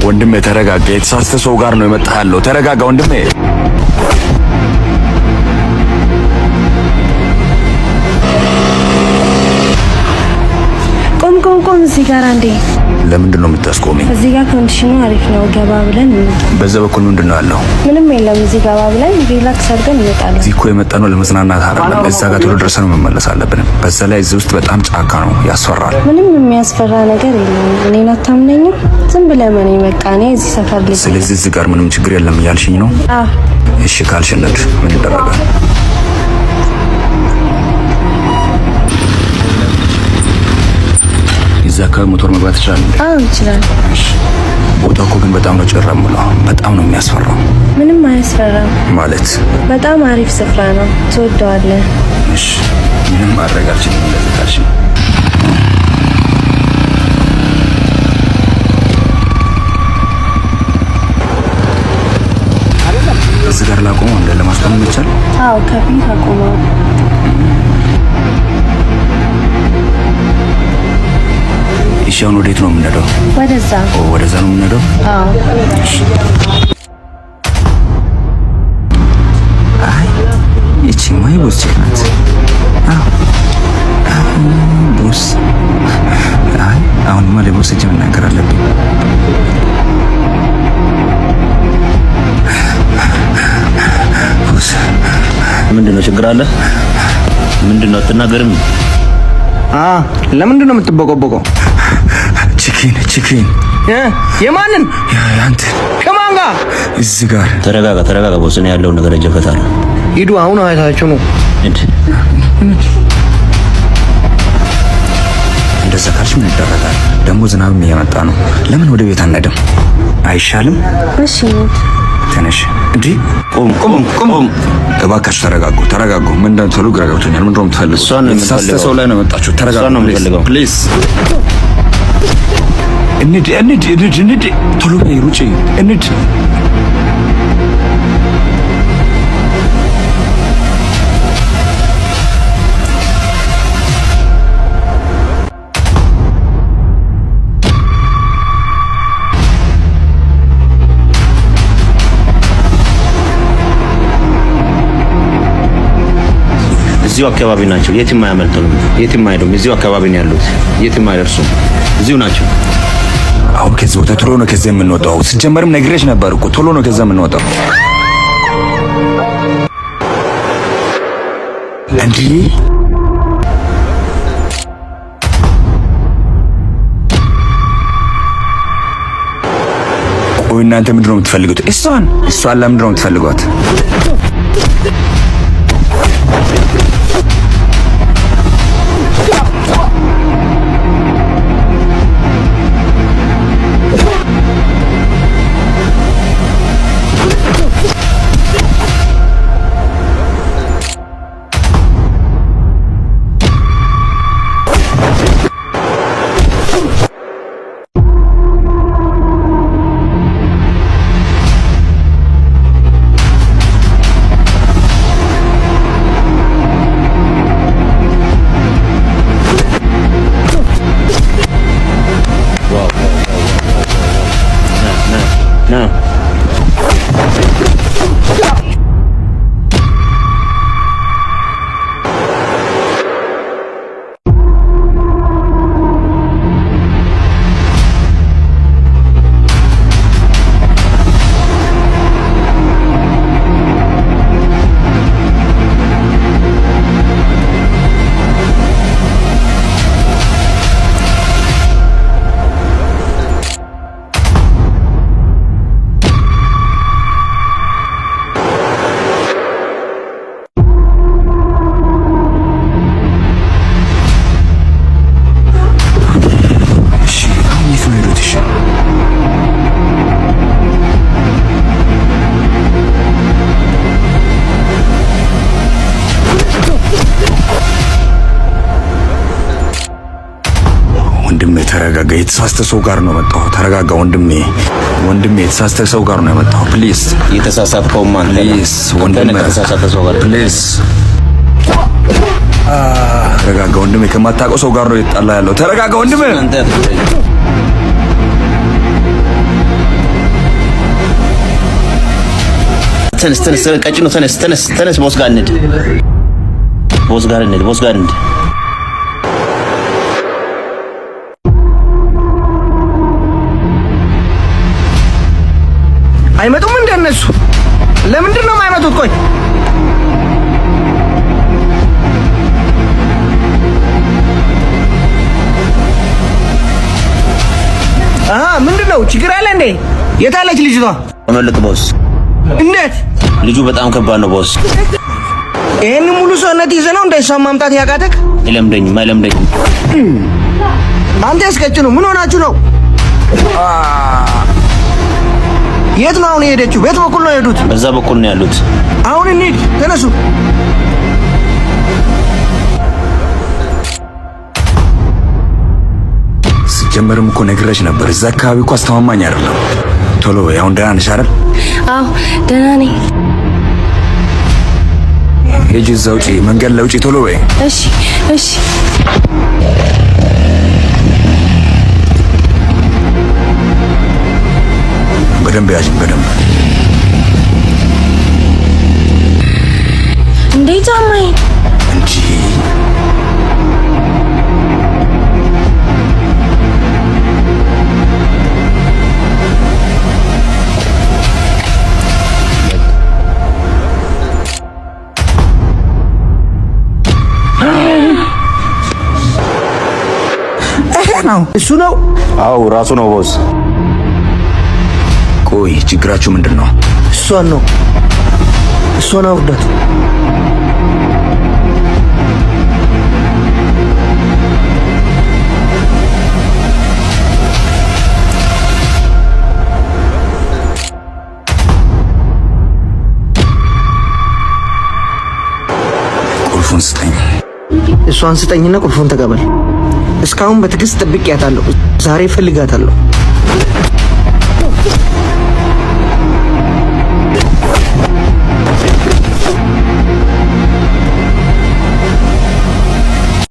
ወንድሜ ተረጋጋ። የተሳሳተ ሰው ጋር ነው የመጣኸው። ተረጋጋ ወንድሜ። ቆም እዚህ ጋር አንዴ። ለምንድን ነው የምታስቆመኝ? እዚህ ጋር ኮንዲሽኑ አሪፍ ነው። ገባ ብለን በዛ በኩል ምንድን ነው ያለው? ምንም የለም። እዚህ ገባ ብለን ሪላክስ አድርገን እንወጣለን። እዚህ እኮ የመጣነው ለመዝናናት አይደለም። እዛ ጋር ቶሎ ድረሰን መመለስ አለብን። በዛ ላይ እዚህ ውስጥ በጣም ጫካ ነው፣ ያስፈራል። ምንም የሚያስፈራ ነገር የለም። እኔን አታምነኝም? ዝም ብለህ ምን ይመቃኔ እዚህ ሰፈር ልጅ። ስለዚህ እዚህ ጋር ምንም ችግር የለም እያልሽኝ ነው? አዎ። እሺ ካልሽ እንሂድ። ምን ይደረጋል? እዛ አካባቢ ሞተር መግባት ይችላል? አዎ ይችላል። ቦታው እኮ ግን በጣም ነው ጭራ የምለው። በጣም ነው የሚያስፈራው። ምንም አያስፈራም ማለት በጣም አሪፍ ስፍራ ነው። ትወደዋለህ። እሺ ምንም ማድረግ አልችልም እንደዚህ ካልሽ። እዚህ ጋር ላቆመው እንደ ለማስቆም ይቻላል? አዎ ከፊት አቆመው። እሺ አሁን ወዴት ነው የምንሄደው? ወደዛ። ወደዛ ነው የምንሄደው? አዎ። አይ እቺ ማይ ቦስ ናት። አዎ ቦስ። አይ አሁን ማለት ቦስ እጅ መናገር አለብኝ። ቦስ ምንድነው ችግር አለ? ምንድነው አትናገርም? ለምንድን ነው የምትበቆበቀው? ቺኪን የማንን? ያንተ። ከማን ጋር? እዚህ ጋር። ተረጋጋ ቦስ፣ ነው ያለው ነገር እጀፈታለሁ። ሂዱ አሁን አይታችሁ ነው። እንደዛ ካልሽ ምን ይደረጋል? ደግሞ ዝናብም እየመጣ ነው። ለምን ወደ ቤት አንሄድም? አይሻልም? እሺ ተነሽ። እንዴ ቆም። እባካችሁ ተረጋጉ። ምን እንደምትፈልጉ ግራ ገብቶኛል። ምንድን ነው የምትፈልጉት? የተሳሳተ ሰው ላይ ነው የመጣችሁት። ተረጋጉ ፕሊዝ። እንሂድ። ቶሎ በይ ሩጪ። እንሂድ። እዚሁ አካባቢ ናቸው። የትም አያመልጡም፣ የትም አይሄዱም። እዚሁ አካባቢ ነው ያሉት። የትም አይደርሱም። እዚሁ ናቸው። አሁን ከዚህ ቦታ ቶሎ ነው ከዚህ የምንወጣው። ሲጀመርም ነግሬሽ ነበር እኮ ቶሎ ነው ከዛ የምንወጣው። እንዴ ቆይ እናንተ ምንድን ነው የምትፈልጉት? እሷን ለምንድን ነው የምትፈልጓት? ወንድሜ ተረጋጋ። የተሳሳተ ሰው ጋር ነው የመጣው። ተረጋጋ ወንድሜ። የተሳሳተ ሰው ጋር ነው የመጣው። ፕሊዝ። የተሳሳተው ማን? ፕሊዝ ወንድሜ፣ የተሳሳተ ሰው ጋር ፕሊዝ። ተረጋጋ ወንድሜ። ከማታውቀው ሰው ጋር ነው የተጣላ ያለው። ተረጋጋ ወንድሜ። ተነስ ቀጭኑ ተነስ ቦስ ጋር እንሂድ አይመጡም እንደነሱ ለምንድን ነው የማይመጡት? ቆይ ምንድነው ችግር አለ እንዴ? የታለች ልጅቷ? ተመለጥ ቦስ። እንዴት? ልጁ በጣም ከባድ ነው ቦስ። ይሄን ሙሉ ሰውነት ይዘህ ነው እንደሷን ማምጣት ያቃተክ? አይለምደኝም። አንተ ያስቀጭኑ ምን ሆናችሁ ነው? የት ነው አሁን የሄደችው? ቤት በኩል ነው የሄዱት? በዛ በኩል ነው ያሉት። አሁን እንሂድ፣ ተነሱ። ሲጀመርም እኮ ነግሬሽ ነበር፣ እዛ አካባቢ እኮ አስተማማኝ አይደለም። ቶሎ በይ። አሁን ደህና ነሽ አይደል? አዎ ደህና ነኝ። ሂጂ፣ እዛ ውጪ፣ መንገድ ላይ ውጪ፣ ቶሎ በይ። እሺ በደንብ ያዥኝ፣ በደንብ እንዴት ጫማዬ እንጂ ነው እሱ ነው? አዎ ራሱ ነው ቦስ። ቆይ ችግራችሁ ምንድን ነው? እሷን አውርዳት። ቁልፉን ስጠኝ። እሷን ስጠኝና ቁልፉን ተቀበል። እስካሁን በትዕግስት ጠብቄያታለሁ። ዛሬ እፈልጋታለሁ።